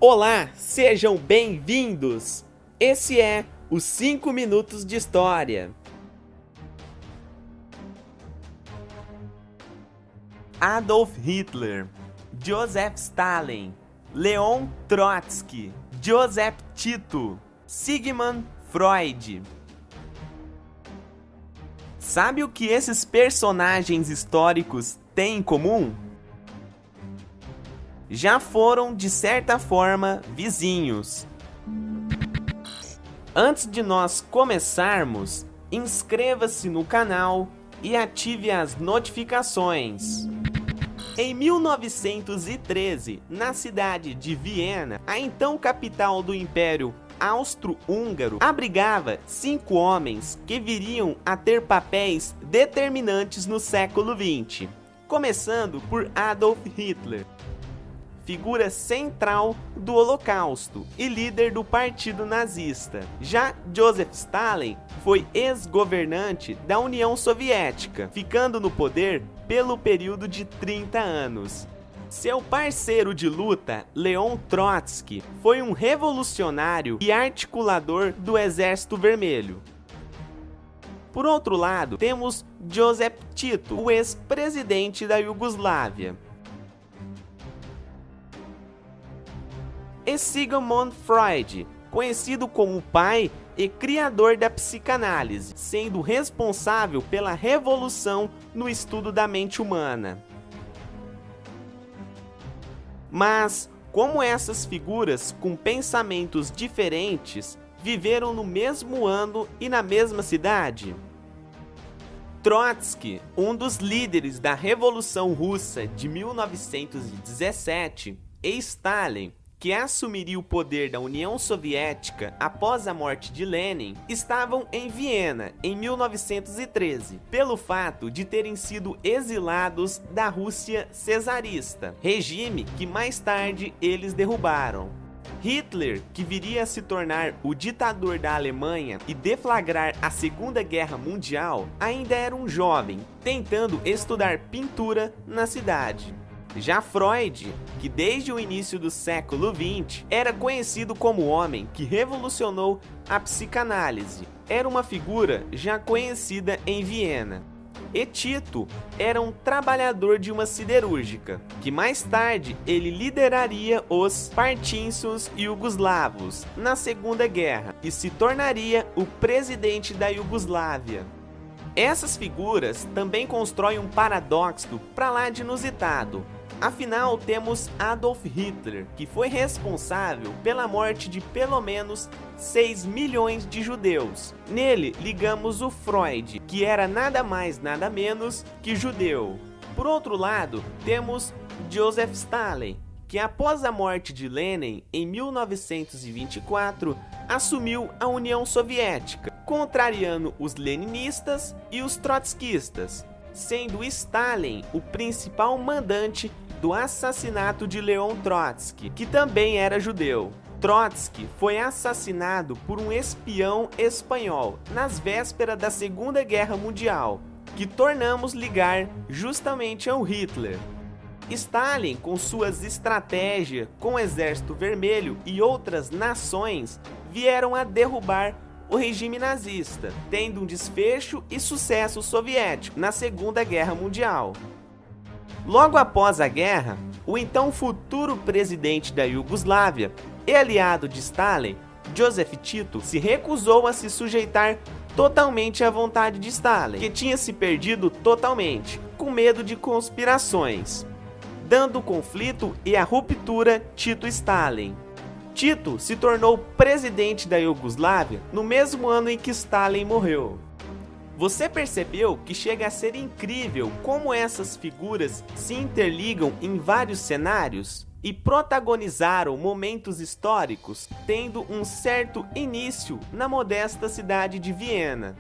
Olá, sejam bem-vindos! Esse é os 5 Minutos de História. Adolf Hitler, Joseph Stalin, Leon Trotsky, Joseph Tito, Sigmund Freud. Sabe o que esses personagens históricos têm em comum? Já foram, de certa forma, vizinhos. Antes de nós começarmos, inscreva-se no canal e ative as notificações. Em 1913, na cidade de Viena, a então capital do Império Austro-Húngaro, abrigava 5 homens que viriam a ter papéis determinantes no século XX, começando por Adolf Hitler, figura central do Holocausto e líder do Partido Nazista. Já Joseph Stalin foi ex-governante da União Soviética, ficando no poder pelo período de 30 anos. Seu parceiro de luta, Leon Trotsky, foi um revolucionário e articulador do Exército Vermelho. Por outro lado, temos Joseph Tito, o ex-presidente da Iugoslávia. E Sigmund Freud, conhecido como o pai e criador da psicanálise, sendo responsável pela revolução no estudo da mente humana. Mas, como essas figuras com pensamentos diferentes viveram no mesmo ano e na mesma cidade? Trotsky, um dos líderes da Revolução Russa de 1917, e Stalin, que assumiria o poder da União Soviética após a morte de Lenin, estavam em Viena em 1913, pelo fato de terem sido exilados da Rússia czarista, regime que mais tarde eles derrubaram. Hitler, que viria a se tornar o ditador da Alemanha e deflagrar a Segunda Guerra Mundial, ainda era um jovem, tentando estudar pintura na cidade. Já Freud, que desde o início do século XX era conhecido como o homem que revolucionou a psicanálise, era uma figura já conhecida em Viena. E Tito era um trabalhador de uma siderúrgica, que mais tarde ele lideraria os partícios iugoslavos na Segunda Guerra e se tornaria o presidente da Iugoslávia. Essas figuras também constroem um paradoxo para lá de inusitado. Afinal, temos Adolf Hitler, que foi responsável pela morte de pelo menos 6 milhões de judeus. Nele, ligamos o Freud, que era nada mais nada menos que judeu. Por outro lado, temos Joseph Stalin, que após a morte de Lenin em 1924, assumiu a União Soviética, contrariando os leninistas e os trotskistas, sendo Stalin o principal mandante do assassinato de Leon Trotsky, que também era judeu. Trotsky foi assassinado por um espião espanhol nas vésperas da Segunda Guerra Mundial, que tornamos ligar justamente ao Hitler. Stalin, com suas estratégias com o Exército Vermelho e outras nações, vieram a derrubar o regime nazista, tendo um desfecho e sucesso soviético na Segunda Guerra Mundial. Logo após a guerra, o então futuro presidente da Iugoslávia e aliado de Stalin, Joseph Tito, se recusou a se sujeitar totalmente à vontade de Stalin, que tinha se perdido totalmente, com medo de conspirações, dando o conflito e a ruptura Tito-Stalin. Tito se tornou presidente da Iugoslávia no mesmo ano em que Stalin morreu. Você percebeu que chega a ser incrível como essas figuras se interligam em vários cenários e protagonizaram momentos históricos, tendo um certo início na modesta cidade de Viena.